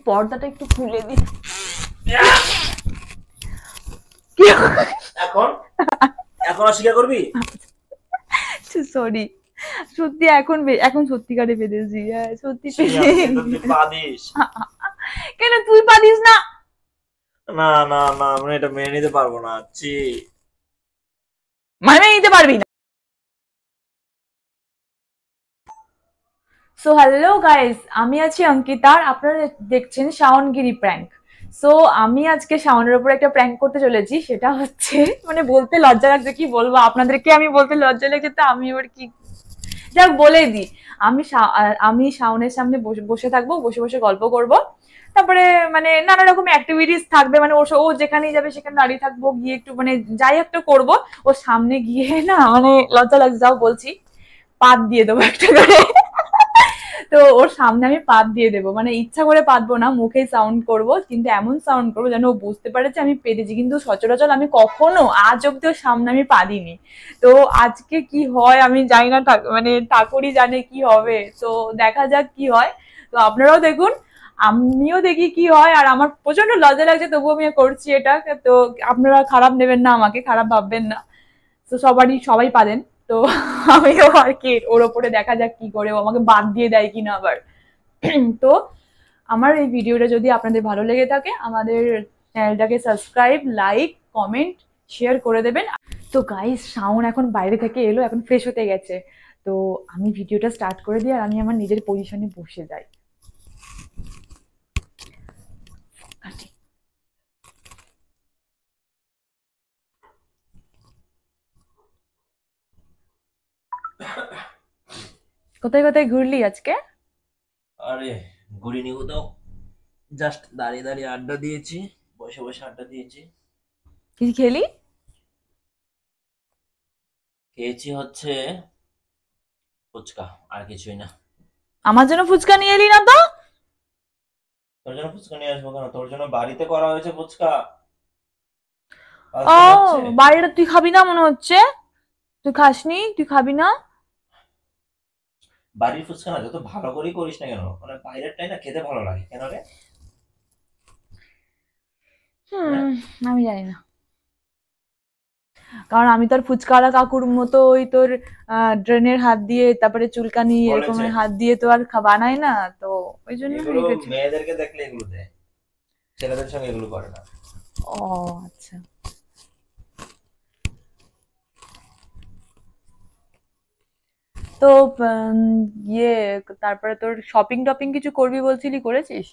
পর্দাটা একটু খুলে দি। এখন এখন অস্বীকার করবি? সরি, সত্যি এখন সত্যিকারে বেঁধেছি। হ্যাঁ সত্যি পাদিস। কেন তুই পারিস না? না না না, আমি এটা মেনে নিতে পারবো না। মানে নিতে পারবি না? সো হ্যালো গাইস, আমি আছি অঙ্কিতা, আপনারা দেখছেন শাওনগিরি প্র্যাঙ্ক। সো আমি আজকে শাওনের উপর একটা প্র্যাঙ্ক করতে চলেছি, সেটা হচ্ছে মানে বলতে লজ্জা লাগছে, কি বলবো আপনাদেরকে, আমি বলতে লজ্জা লেগেছে তো আমি এবার কি যাক বলেই দিই। আমি শাওনের সামনে বসে থাকবো, বসে বসে গল্প করব, তারপরে মানে নানা রকম অ্যাক্টিভিটিস থাকবে, মানে ও যেখানেই যাবে সেখানে দাঁড়িয়ে থাকবো, গিয়ে একটু মানে যাই একটা করবো, ওর সামনে গিয়ে না মানে লজ্জা লাগছে, যাও বলছি পাত দিয়ে দেবো একটা করে। তো ওর সামনে আমি পাত দিয়ে দেবো, মানে ইচ্ছা করে পাতবো না, মুখে সাউন্ড করব, কিন্তু এমন সাউন্ড করবো যেন ও বুঝতে পারে যে আমি পেরেছি, কিন্তু সচরাচর আমি কখনো আজ অব্দি ওর সামনে আমি পারিনি। তো আজকে কি হয় আমি জানি না, মানে ঠাকুরই জানে কি হবে, তো দেখা যাক কি হয়। তো আপনারাও দেখুন, আমিও দেখি কি হয়। আর আমার প্রচন্ড লজ্জা লাগছে, তবুও আমি করছি এটা। তো আপনারা খারাপ নেবেন না, আমাকে খারাপ ভাববেন না। তো সবাই পারেন। তো আমিও আর কি ওর ওপরে দেখা যাক কি করে ও আমাকে বাদ দিয়ে দেয় কিনা আবার। তো আমার এই ভিডিওটা যদি আপনাদের ভালো লেগে থাকে, আমাদের চ্যানেলটাকে সাবস্ক্রাইব, লাইক, কমেন্ট, শেয়ার করে দেবেন। তো গাইস, শাওন এখন বাইরে থেকে এলো, এখন ফ্রেশ হতে গেছে। তো আমি ভিডিওটা স্টার্ট করে দিই আর আমি আমার নিজের পজিশনে বসে যাই। কোথায় কোথায় ঘুরলি আজকে? আরে ঘুরিনি কোথাও, জাস্ট দাঁড়িয়ে দাঁড়িয়ে আড্ডা দিয়েছি, বসে বসে আড্ডা দিয়েছি। কি খেলি? খেয়েছি হচ্ছে ফুচকা, আর কিছুই না। আমার জন্য ফুচকা নিয়ে এলি না তো? তোর জন্য ফুচকা নিয়ে আসবো কেন? তোর জন্য বাড়িতে করা হয়েছে ফুচকা। ও, বাইরেটা তুই খাবি না মনে হচ্ছে। তুই খাসনি, তুই খাবি না? বাড়ির ফুচকা না যত ভালো করেই করিস না কেন, মানে বাইরেরটাই না খেতে ভালো লাগে কেন রে? আমি জানি না, কারণ আমি তোর ফুচকাওয়ালা কাকুর মতো ওই তোর ড্রেনের হাত দিয়ে, তারপরে চুলকানি এরকম হাত দিয়ে তো আর বানায় না, তো ওই জন্য মেয়েদেরকে দেখলে এগুলো দেয়, ছেলেদের সঙ্গে এগুলো করে না। ও আচ্ছা। তো ইয়ে, তারপরে তোর শপিং টপিং কিছু করবি বলছিলি, করেছিস?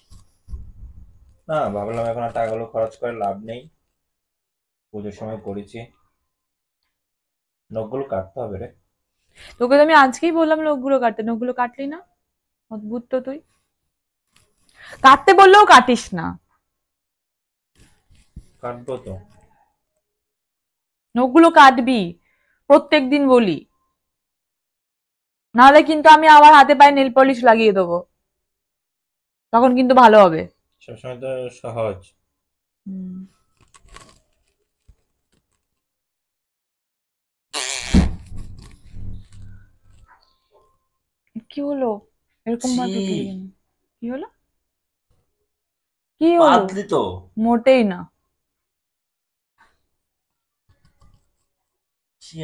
না, ভাবলাম এখন আর টাকাগুলো খরচ করে লাভ নেই, পুজোর সময় করেছি। নখগুলো কাটতে হবে রে। তোকে তো আমি আজকেই বললাম নখগুলো কাটতে, নখগুলো কাটলি না। অদ্ভুত তো তুই, কাটতে বললেও কাটিস না। কাটবো তো, নখগুলো কাটবি, প্রত্যেকদিন বলি, নাহলে কিন্তু আমি আবার হাতে পায়ে নেল পলিশ লাগিয়ে দেবো, তখন কিন্তু ভালো হবে। সবসময় তো সহজ। কি হলো এরকম ভাবে কি হলো? কি হলো? পাতলি তো মোটেই না।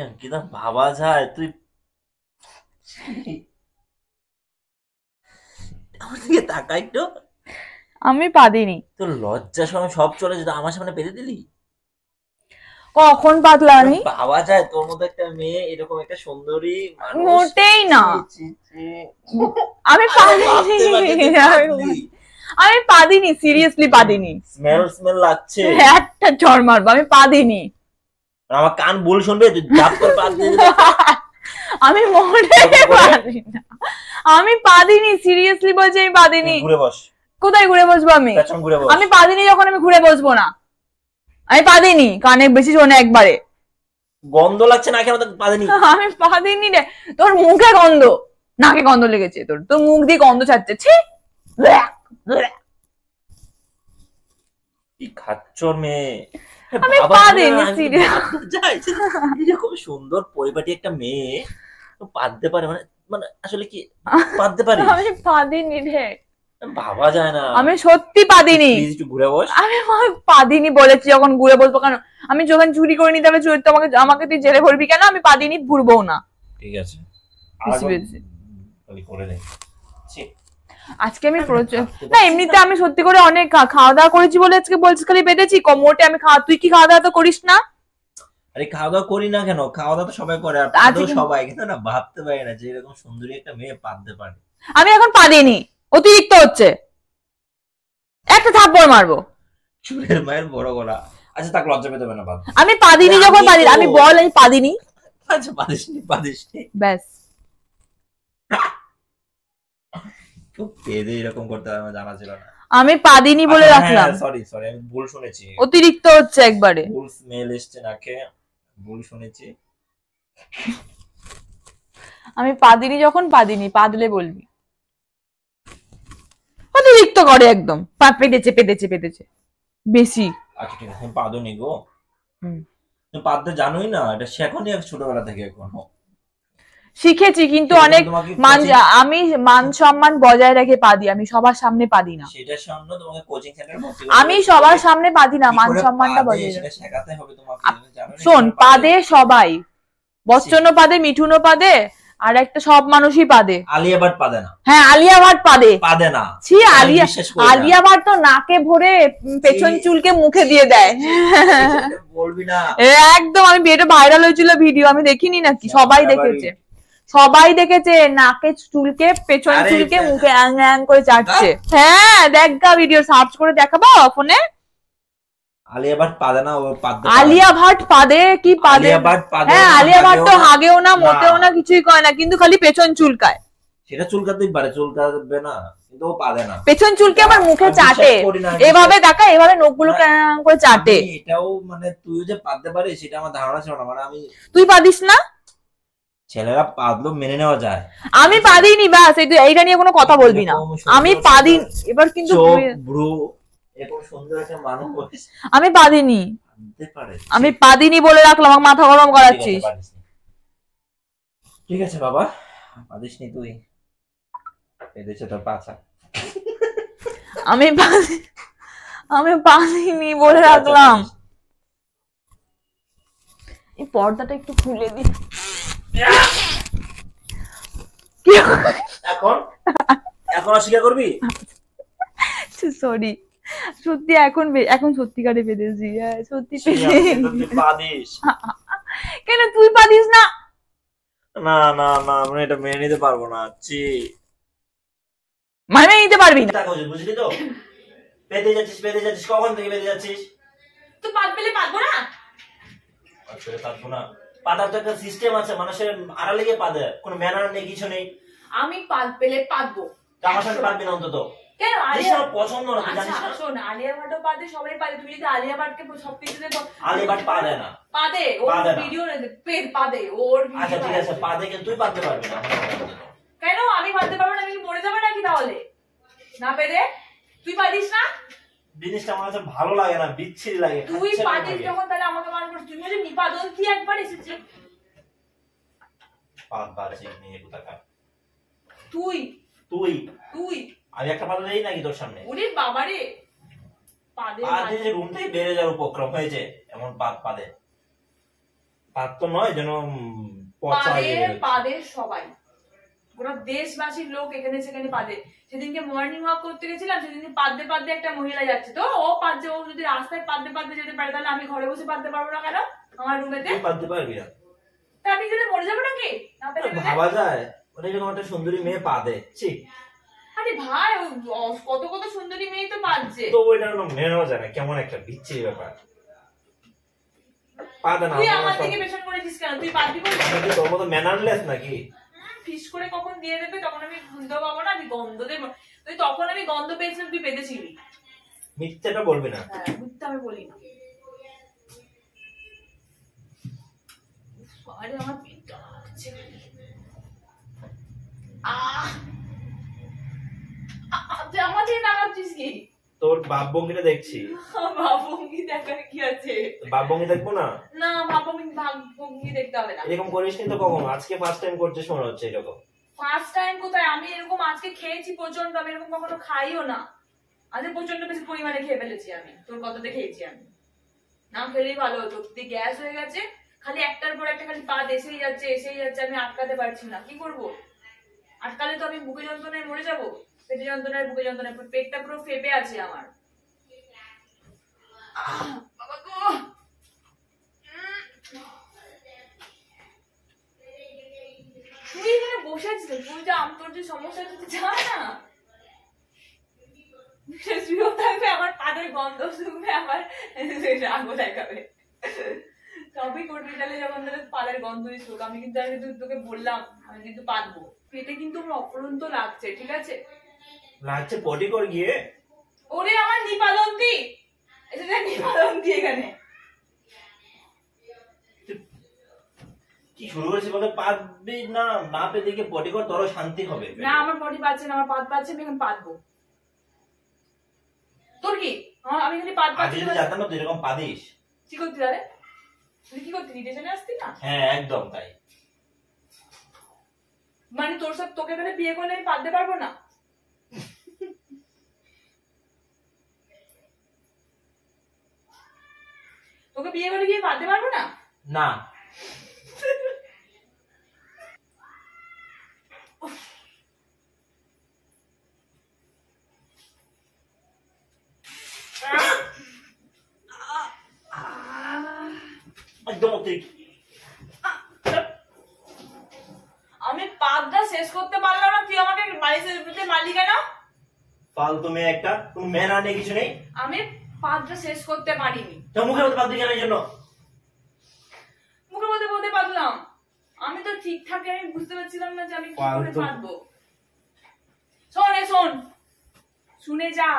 অঙ্কিতা, ভাবা যায় তুই আমার দিকে তাকা একটু। আমি পাদিনি। তোর লজ্জার সময় সব চলে যেত, আমার সামনে পেতে দিলি। কখন পাতলা আমি? ভাবা যায় তোর মতো একটা মেয়ে, এরকম একটা সুন্দরী মানুষ? মোটেই না। আমি আমি পাদিনি, সিরিয়াসলি পাদিনি। স্মেল লাগছে, একটা চড় মারবো, আমি পাদিনি। আমার কান ভুল শুনবে, তুই জাপ করে পাত দিয়ে দিবি। আমি মোটেই পাদিনি না, আমি পাদিনি, সিরিয়াসলি বলছি আমি পাদিনি। ঘুরে বস। কোথায় ঘুরে বসবো আমি? ঘুরে বস। আমি পাদিনি, যখন আমি ঘুরে বসবো না। আমি পাদিনি, কানে বেশি শোনে একবারে। গন্ধ লাগছে নাকে, আমাদের পাদিনি। আমি পাদিনি রে, তোর মুখে গন্ধ, নাকে গন্ধ লেগেছে, তোর তোর মুখ দিয়ে গন্ধ ছাড়ছে। ছি, কি খাচ্চর মেয়ে। আমি পাদিনি, সিরিয়াস। এরকম সুন্দর পরিপাটি একটা মেয়ে পাততে পারে, মানে মানে আসলে কি পাততে পারে? আমি পাদিনি রে। ভাবা যায় না। আমি সত্যি পাদিনি, প্লিজ একটু ঘুরে বস। আমি পাদিনি বলেছি, যখন ঘুরে বলবো কেন? আমি যখন চুরি করে নিতে হবে, চুরি তো আমাকে আমাকে তুই জেলে ভরবি কেন? আমি পাদিনি, ঘুরবো না। ঠিক আছে করে দে। আজকে আমি না, এমনিতে আমি সত্যি করে অনেক খাওয়া দাওয়া করেছি বলে আজকে বলছিস খালি বেঁধেছি মোটে। আমি তুই কি খাওয়া দাওয়া তো করিস না? আরে খাওয়া দাওয়া করি না কেন? খাওয়া দাওয়া তো সবাই করে, আর পাদেও সবাই, কিন্তু না ভাবতে পারি না যে এরকম সুন্দরী একটা মেয়ে পাদতে পারে। আমি এখন পাদিনি, অতিরিক্ত হচ্ছে, একটা থাপ্পড় মারবো। চুলের মায়ের বড় গলা। আচ্ছা তাকে লজ্জা পেতে হবে না, বাদ। আমি পাদিনি, যখন পাদিনি আমি বল, আমি পাদিনি। আচ্ছা পাদিসনি ব্যাস। খুব পেদে এরকম করতে আমার জানা ছিল না। আমি পাদিনি বলে রাখলাম। সরি আমি ভুল শুনেছি। অতিরিক্ত হচ্ছে একবারে। ভুল স্মেল এসছে নাকে, ভুল শুনেছি। আমি পাদিনি, যখন পাদিনি, পাদলে বলবি। অতিরিক্ত করে একদম, পেতেছে বেশি। আচ্ছা ঠিক আছে, পাদনি গো। পাদতে জানোই না, এটা শেখনি ছোটবেলা থেকে এখনো। শিখেছি, কিন্তু অনেক আমি মান সম্মান বজায় রেখে পাদি, আমি সবার সামনে পাদি না। সেটার সামনে তোমাকে কোচিং সেন্টারে ভর্তি আমি সবার সামনে পাদি না, মান সম্মানটা বজায় সেটা শেখাতে হবে তোমাকে। শোন, পাদে সবাই, বচ্চন পাদে, মিঠুন পাদে, আর একটা সব মানুষই পাদে। আলিয়া ভাট পাদে না। হ্যাঁ, আলিয়া ভাট পাদে না। ছি, আলিয়া ভাট তো নাকে ভরে পেছন চুলকে মুখে দিয়ে দেয়। বলবি না একদম। আমি এটা ভাইরাল হয়েছিল ভিডিও, আমি দেখিনি নাকি? সবাই দেখেছে নাকে চুলকে, পেছন চুলকে মুখে অ্যাং অ্যাং করে চাটছে। হ্যাঁ, দেখ গা ভিডিও, সার্চ করে দেখাবো ফোনে। আলিয়া ভাট পাদে না, ও পাদে। আলিয়া ভাট পাদে কি পাদে? হ্যাঁ, আলিয়া ভাট তো হাগেও না, মোটেও না, কিছুই করে না, কিন্তু খালি পেছন চুলকায়। সেটা চুলকাতেই পারে, চুলকাবে না, কিন্তু ও পাদে না। পেছন চুলকে আবার মুখে চাটে, এভাবে দেখা, এভাবে নখগুলো করে চাটে। এটাও মানে তুই যে পাদতে পারিস সেটা আমার ধারণা ছিল না। মানে আমি, তুই পাদিস না? ছেলেরা পাদলো মেনে নেওয়া যায়, আমি পাদিনি, বাস। এইটা নিয়ে কোনো কথা বলবি না। আমি পাদিনি। এবার কিন্তু এরকম সুন্দর একটা মানুষ আমি পাদিনি, আমি পাদিনি বলে রাখলাম। আমাকে মাথা গরম করাচ্ছিস। ঠিক আছে বাবা, পাদিসনি তুই, এদেশে তোর পাছা। আমি পাদিনি বলে রাখলাম। এই পর্দাটা একটু খুলে দি। এখন অস্বীকার করবি? সরি, সত্যি এখন সত্যিকারে পেতেছি। সত্যি পাদিস। কেন তুই পাদিস না? না না না, আমি এটা মেনে নিতে পারবো না। মানে নিতে পারবি না, বুঝলি তো? পেতে যাচ্ছিস, কখন থেকে পেতে যাচ্ছিস? তো পাদ পেলে পাদবো না? পাদবো না? পাদার তো একটা সিস্টেম আছে, মানুষের আড়ালে গিয়ে পাদে, কোনো ম্যানার নেই, কিছু নেই। আমি পাদ পেলে পাদবো। আমার সাথে পাদবি না অন্তত। কেন? আলিয়া পছন্দ না, জানিস না? শোন, আলিয়া ভাটও পাদে, সবাই পাদে। তুই যদি আলিয়া ভাটকে সবকিছুতে, আলিয়া ভাট পাদে না। পাদে, ওর ভিডিও পাদে, ওর ভিডিও। আচ্ছা ঠিক আছে, পাদে, কিন্তু তুই পাদতে পারবি না। কেন? আমি পাদতে পারবো না? আমি মরে যাবে নাকি তাহলে না পেদে? তুই পাদিস না? জিনিসটা আমার কাছে ভালো লাগে না, বিচ্ছিরি লাগে। তুই পাদিস যখন, তাহলে আমাকে মান করিস। তুই বলে নিপাদন কি একবার এসেছিস? পাদ বাজে নিয়ে কোথাকার। তুই তুই তুই আমি একটা পাদ দেই নাকি তোর সামনে? ওরে বাবারে, পাদে যে রুম থেকে বেড়ে যাওয়ার উপক্রম হয়েছে এমন পাদে। পাদ তো নয় যেন পচা হয়ে গেছে। পাদে সবাই, গোটা দেশবাসীর লোক এখানে সেখানে পাদে। সেদিনকে মর্নিং ওয়াক করতে গেছিলাম, সেদিনকে পাদে একটা মহিলা যাচ্ছে, তো ও পাদে। ও যদি রাস্তায় পাদে যেতে পারে, তাহলে আমি ঘরে বসে পাদতে পারবো না কেন? আমার রুমেতে পাদতে পারবি না? তা আমি যদি মরে যাবো নাকি? না পেলে ভাবা যায় মানে এরকম একটা সুন্দরী মেয়ে পাদে? আরে ভাই, কত কত সুন্দরী মেয়ে তো পাচ্ছে, তো ওইটা মেনে নেওয়া যায় না, কেমন একটা বিচ্ছিরি ব্যাপার। পাদে না। তুই আমার থেকে পেছন করেছিস কেন? তুই পাদবি বল? আমি তোর মতো ম্যানারলেস নাকি? ফিস করে কখন দিয়ে দেবে, তখন আমি গন্ধ পাবো না? আমি গন্ধ দেবো? তুই তখন আমি গন্ধ পেয়েছিলাম, তুই পেতেছিলি। মিথ্যাটা বলবি না। হ্যাঁ, মিথ্যা আমি বলি না। আরে আমার পেটটা লাগছে। আমার দিয়ে তাকাচ্ছিস কি? তোর ভাবভঙ্গিটা দেখছি। ভাবভঙ্গি দেখার কি আছে? ভাবভঙ্গি দেখবো না? না, ভাবভঙ্গি দেখতে হবে না। এরকম করিস নি তো কখনো? আজকে ফার্স্ট টাইম করছিস মনে হচ্ছে এরকম। ফার্স্ট টাইম কোথায়, আমি এরকম আজকে খেয়েছি প্রচন্ড, আমি এরকম কখনো খাইও না। আজকে প্রচন্ড বেশি পরিমাণে খেয়ে ফেলেছি আমি, তোর কততে খেয়েছি আমি, না খেলেই ভালো হতো। তুই গ্যাস হয়ে গেছে, খালি একটার পর একটা খালি পাত এসেই যাচ্ছে, আমি আটকাতে পারছি না, কি করব? আটকালে তো আমি বুকে যন্ত্রণায় মরে যাবো, পেটে যন্ত্রণায়, বুকে যন্ত্রণায়, পেটটা পুরো ফেপে আছে আমার। বাবা গো, তুই এখানে বসে আছিস, তুই যা, তোর যে সমস্যা তুই যা না, শুয়েও থাকবে, আমার পাদের গন্ধ শুকবে, আমার রাগও দেখাবে, সবই করবি। তাহলে যখন তাহলে পাদের গন্ধই শুক, আমি কিন্তু আগে তোকে বললাম আমি কিন্তু পাতবো। পেটে কিন্তু আমার অপরন্ত লাগছে, ঠিক আছে? লাগছে পটি কর গিয়ে। ওরে আমার নিপালন্তি, এসে দেখ নিপালন্তি এখানে। কি শুরু করেছিস বলতে, পাতবি না, না পেতে গিয়ে পটি কর, তোরও শান্তি হবে। না আমার পটি পাচ্ছে না, আমার পাত পাচ্ছে, আমি এখন পাতবো। তোর কি? আমি খালি পাত আজ পাচ্ছি। যদি জানতাম না তুই এরকম পাদিস। কি করতি তাহলে? তুই কি করতি, রিলেশনে আসতি না? হ্যাঁ একদম তাই। মানে তোর সাথে, তোকে তাহলে বিয়ে করলে আমি পাততে পারবো না? তোকে বিয়ে করে গিয়ে পাততে পারবো না? না একদম অতিরিক্ত। আমি পাতটা শেষ করতে পারলাম না, তুই আমাকে বাড়িতে মারলি কেন? ফালতু মেয়ে একটা, তুমি মেয়ে না নিয়ে কিছু নেই। আমি পাতটা শেষ করতে পারিনি। তো মুখে মধ্যে পাতবি কেন এই জন্য? মুখে বলতে বলতে পারলাম, আমি তো ঠিকঠাক আমি বুঝতে পারছিলাম না যে আমি কি করে পারবো। শোন শোন, শুনে যা,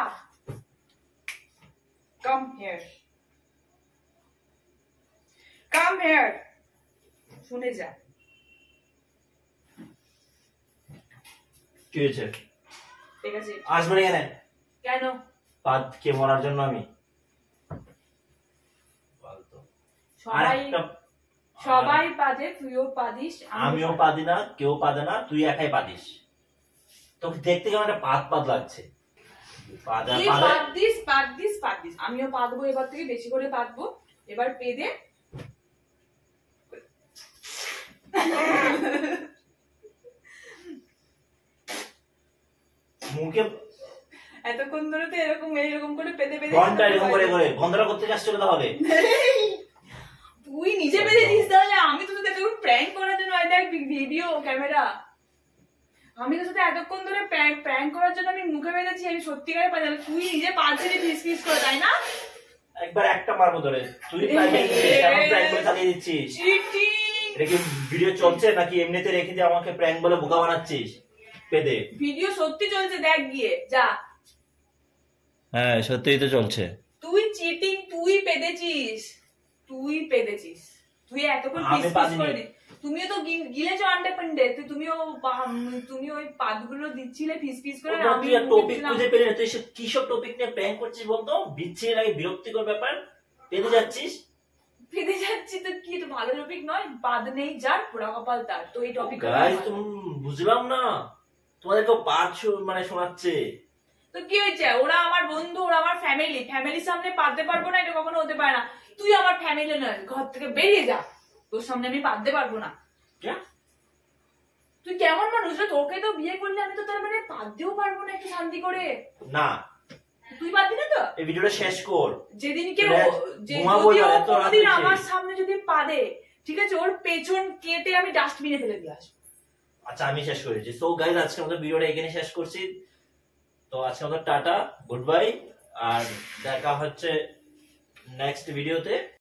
কাম হিয়ার, কাম হিয়ার, শুনে যা। কি হয়েছে? ঠিক আছে, আসবে না কেন? কেন? পাদ কে মরার জন্য আমি? সবাই সবাই পাদে, তুইও পাদিস, আমিও পাদি না, কেউ পাদে না, তুই একাই পাদিস। তোকে দেখতে কেমন একটা পাদ পাদ লাগছে। তুই পাদ this, Pad this, Pad this, আমিও পাদবো, এবার থেকে বেশি করে পাদবো। এবার পেদে মুখে এতক্ষণ ধরে তো এরকম করে পেদে পেদে ঘন্টা এরকম করে করে বন্ধরা করতে যাচ্ছ তাহলে? তুই নিজে পেদে দিস, তাহলে আমি তো তোকে প্র্যাঙ্ক করার জন্য ভিডিও ক্যামেরা, আমি তো তোকে এতক্ষণ ধরে প্র্যাঙ্ক করার জন্য আমি মুখে বেঁধেছি, আমি সত্যিকারে পাই, তুই নিজে পাচ্ছিলি ফিস ফিস করে, তাই না? একবার একটা মারবো ধরে, তুই প্র্যাঙ্ক করে চালিয়ে দিচ্ছিস। এটা কি ভিডিও চলছে নাকি এমনিতে রেখে দিয়ে আমাকে প্র্যাঙ্ক বলে বোকা বানাচ্ছিস? পেদে ভিডিও সত্যি চলছে, দেখ গিয়ে যা। হ্যাঁ সত্যিই তো চলছে। তুই চিটিং, তুই পেদেছিস, তুই পেদেছিস, তুই এতক্ষণ ফিস ফিস করে দিস। তুমিও তো গিলেছো আন্ডে পান্ডে, তুমি ওই পাতগুলো দিচ্ছিলে ফিস ফিস করে। আমি টপিক খুঁজে পেলি না, তুই কি সব টপিক নিয়ে প্র্যাঙ্ক করছিস বলতো? বিচ্ছিরি লাগে, বিরক্তিকর ব্যাপার। পেদে যাচ্ছিস, পেদে যাচ্ছি তো কি, তো ভালো টপিক নয়? পাদ নেই যার পোড়া কপাল তার, তো এই টপিক তুমি বুঝলাম না, তোমাদেরকে পাঠ মানে শোনাচ্ছে তো কি হয়েছে? ওরা আমার বন্ধু, ওরা আমার ফ্যামিলির সামনে পাততে পারবো না, এটা কখনো হতে পারে না। তুই আমার ফ্যামিলি নয়, ঘর থেকে বেরিয়ে যা, তোর সামনে আমি পাততে পারবো না। তুই কেমন মানুষ রে? তোকে তো বিয়ে করলে আমি তো তার মানে পাততেও পারবো না একটু শান্তি করে। না তুই পাতবি না তো? এই ভিডিওটা শেষ কর। যেদিনকে কোনদিন আমার সামনে যদি পাদে, ঠিক আছে, ওর পেছন কেটে আমি ডাস্টবিনে ফেলে দিয়ে আসবো। আচ্ছা আমি শেষ করেছি। সো গাইস আজকে আমাদের ভিডিওটা এখানে শেষ করছি। তো আজকে আমাদের টাটা, গুড বাই, আর দেখা হচ্ছে নেক্সট ভিডিওতে।